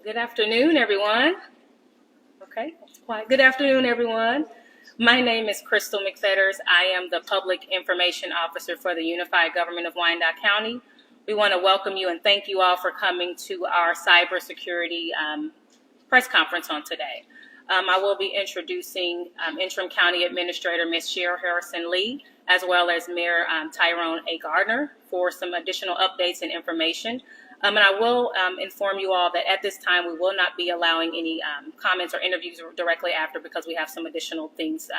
Good afternoon, everyone. Okay, that's quiet. Good afternoon, everyone. My name is Crystal McFetters. I am the Public Information Officer for the Unified Government of Wyandotte County. We want to welcome you and thank you all for coming to our cybersecurity press conference on today. I will be introducing Interim County Administrator Ms. Cheryl Harrison Lee, as well as Mayor Tyrone A. Gardner for some additional updates and information. And I will inform you all that at this time we will not be allowing any comments or interviews directly after, because we have some additional things,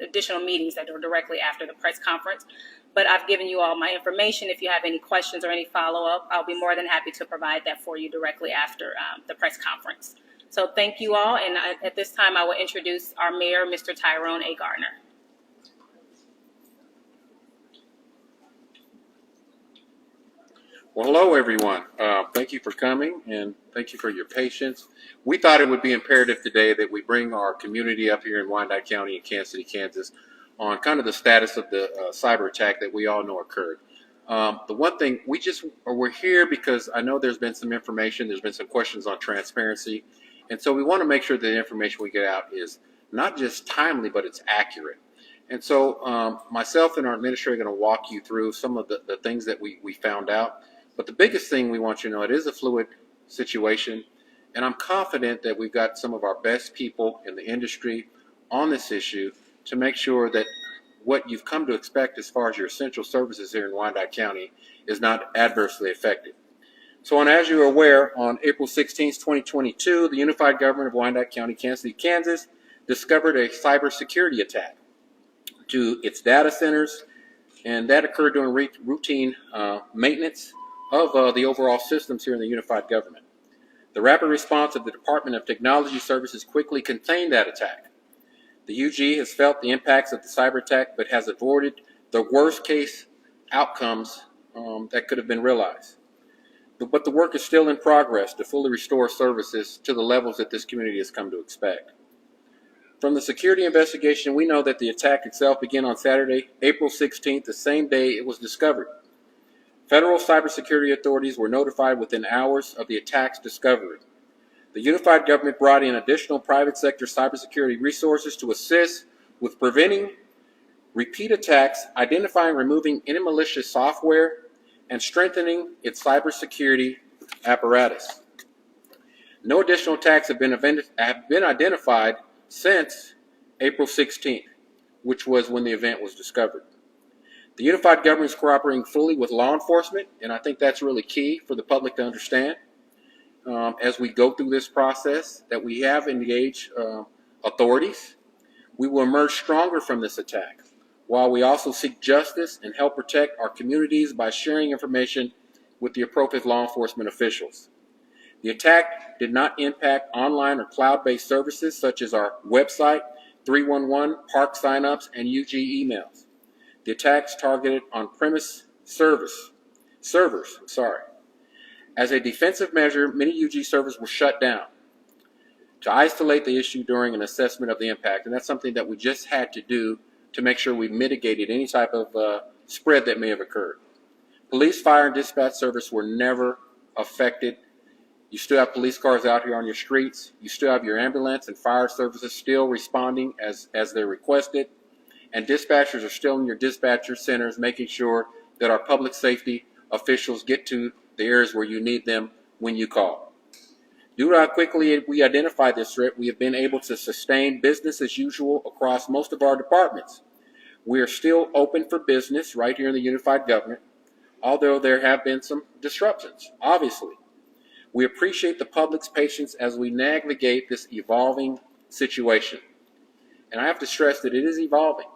additional meetings that are directly after the press conference. But I've given you all my information. If you have any questions or any follow-up, I'll be more than happy to provide that for you directly after the press conference. So thank you all, and at this time I will introduce our Mayor, Mr. Tyrone A. Gardner. Well, hello, everyone. Thank you for coming, and thank you for your patience. We thought it would be imperative today that we bring our community up here in Wyandotte County in Kansas City, Kansas, on kind of the status of the cyber attack that we all know occurred. The one thing, we're here because I know there's been some information, there's been some questions on transparency, and so we want to make sure that the information we get out is not just timely, but it's accurate. And so myself and our administrator are going to walk you through some of the things that we found out. But the biggest thing we want you to know, it is a fluid situation, and I'm confident that we've got some of our best people in the industry on this issue to make sure that what you've come to expect as far as your essential services here in Wyandotte County is not adversely affected. So as you are aware, on April 16, 2022, the Unified Government of Wyandotte County, Kansas City, Kansas, discovered a cybersecurity attack to its data centers, and that occurred during routine maintenance of the overall systems here in the Unified Government. The rapid response of the Department of Technology Services quickly contained that attack. The UG has felt the impacts of the cyber attack, but has avoided the worst case outcomes that could have been realized. But the work is still in progress to fully restore services to the levels that this community has come to expect. From the security investigation, we know that the attack itself began on Saturday, April 16th, the same day it was discovered. Federal cybersecurity authorities were notified within hours of the attack's discovery. The Unified Government brought in additional private sector cybersecurity resources to assist with preventing repeat attacks, identifying and removing any malicious software, and strengthening its cybersecurity apparatus. No additional attacks have been identified since April 16th, which was when the event was discovered. The Unified Government is cooperating fully with law enforcement, and I think that's really key for the public to understand as we go through this process, that we have engaged authorities. We will emerge stronger from this attack, while we also seek justice and help protect our communities by sharing information with the appropriate law enforcement officials. The attack did not impact online or cloud-based services such as our website, 311, park signups, and UG emails. The attacks targeted on-premise servers. As a defensive measure, many UG servers were shut down to isolate the issue during an assessment of the impact, and that's something that we just had to do to make sure we mitigated any type of spread that may have occurred. Police, fire, and dispatch service were never affected. You still have police cars out here on your streets. You still have your ambulance and fire services still responding as they're requested. And dispatchers are still in your dispatcher centers, making sure that our public safety officials get to the areas where you need them when you call. Due to how quickly we identify this threat, we have been able to sustain business as usual across most of our departments. We are still open for business right here in the Unified Government, although there have been some disruptions, obviously. We appreciate the public's patience as we navigate this evolving situation. And I have to stress that it is evolving.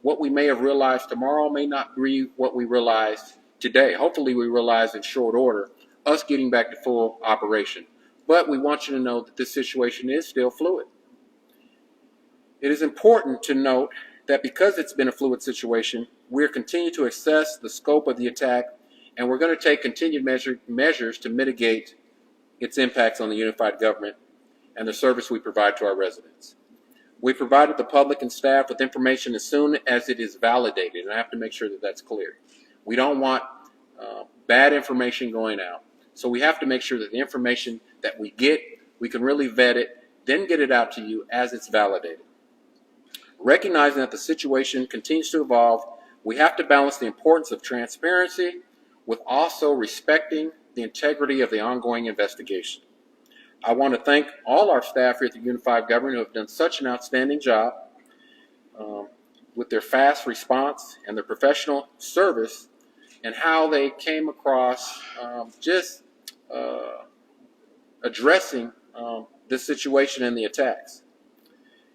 What we may have realized tomorrow may not be what we realized today. Hopefully we realize in short order us getting back to full operation. But we want you to know that this situation is still fluid. It is important to note that because it's been a fluid situation, we're continuing to assess the scope of the attack, and we're going to take continued measures to mitigate its impacts on the Unified Government and the service we provide to our residents. We provided the public and staff with information as soon as it is validated, and I have to make sure that that's clear. We don't want bad information going out. So we have to make sure that the information that we get, we can really vet it, then get it out to you as it's validated. Recognizing that the situation continues to evolve, we have to balance the importance of transparency with also respecting the integrity of the ongoing investigation. I want to thank all our staff here at the Unified Government who have done such an outstanding job with their fast response and their professional service and how they came across addressing this situation and the attacks.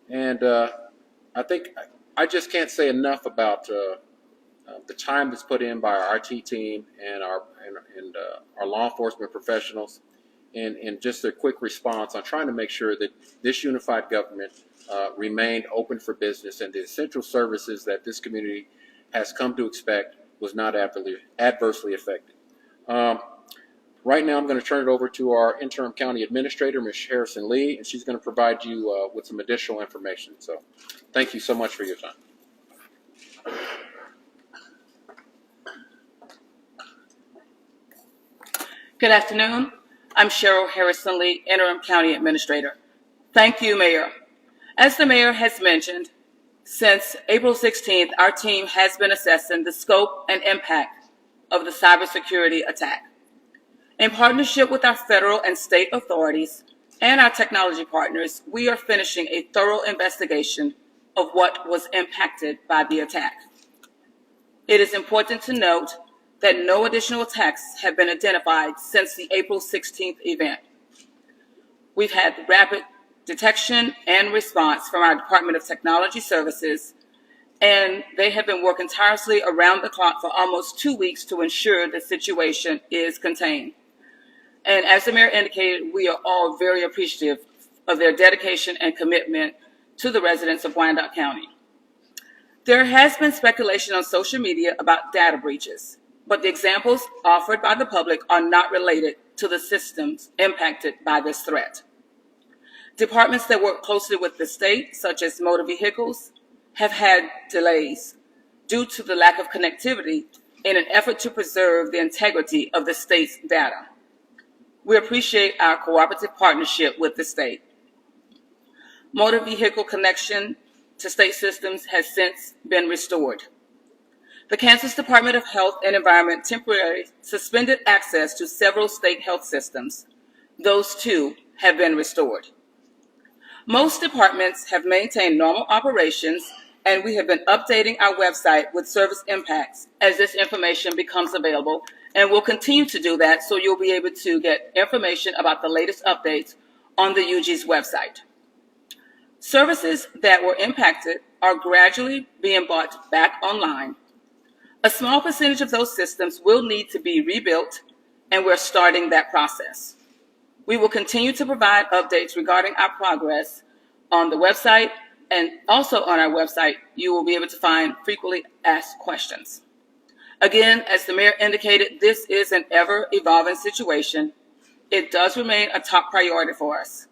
And I think I just can't say enough about the time that's put in by our IT team and our law enforcement professionals and just their quick response on trying to make sure that this unified government remained open for business and the essential services that this community has come to expect was not adversely affected. Right now, I'm going to turn it over to our interim county administrator, Ms. Harrison Lee, and she's going to provide you with some additional information. So thank you so much for your time. Good afternoon. I'm Cheryl Harrison Lee, Interim County Administrator. Thank you, Mayor. As the Mayor has mentioned, since April 16th, our team has been assessing the scope and impact of the cybersecurity attack. In partnership with our federal and state authorities and our technology partners, we are finishing a thorough investigation of what was impacted by the attack. It is important to note that no additional attacks have been identified since the April 16th event. We've had rapid detection and response from our Department of Technology Services, and they have been working tirelessly around the clock for almost 2 weeks to ensure the situation is contained. And as the Mayor indicated, we are all very appreciative of their dedication and commitment to the residents of Wyandotte County. There has been speculation on social media about data breaches, but the examples offered by the public are not related to the systems impacted by this threat. Departments that work closely with the state, such as motor vehicles, have had delays due to the lack of connectivity in an effort to preserve the integrity of the state's data. We appreciate our cooperative partnership with the state. Motor vehicle connection to state systems has since been restored. The Kansas Department of Health and Environment temporarily suspended access to several state health systems. Those too have been restored. Most departments have maintained normal operations, and we have been updating our website with service impacts as this information becomes available, and we'll continue to do that so you'll be able to get information about the latest updates on the UG's website. Services that were impacted are gradually being brought back online. A small percentage of those systems will need to be rebuilt, and we're starting that process. We will continue to provide updates regarding our progress on the website, and also on our website, you will be able to find frequently asked questions. Again, as the Mayor indicated, this is an ever-evolving situation. It does remain a top priority for us.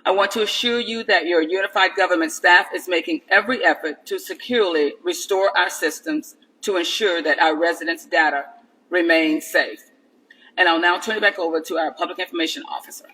I want to assure you that your unified government staff is making every effort to securely restore our systems to ensure that our residents' data remains safe. And I'll now turn it back over to our Public Information Officer.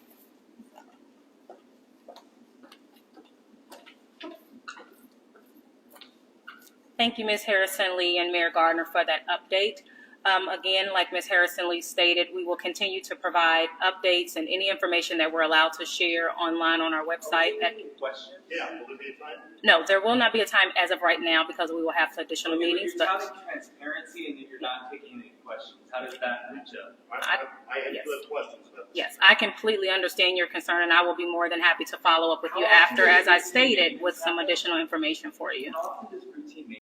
Thank you, Ms. Harrison Lee and Mayor Gardner, for that update. Again, like Ms. Harrison Lee stated, we will continue to provide updates and any information that we're allowed to share online on our website. Question? Yeah, will there be a time? No, there will not be a time as of right now because we will have additional meetings. But you're touting transparency and you're not taking any questions. How does that match up? I had yes. good questions about this. Yes, I completely understand your concern, and I will be more than happy to follow up with you after, as I stated, with some additional information for you. How often does routine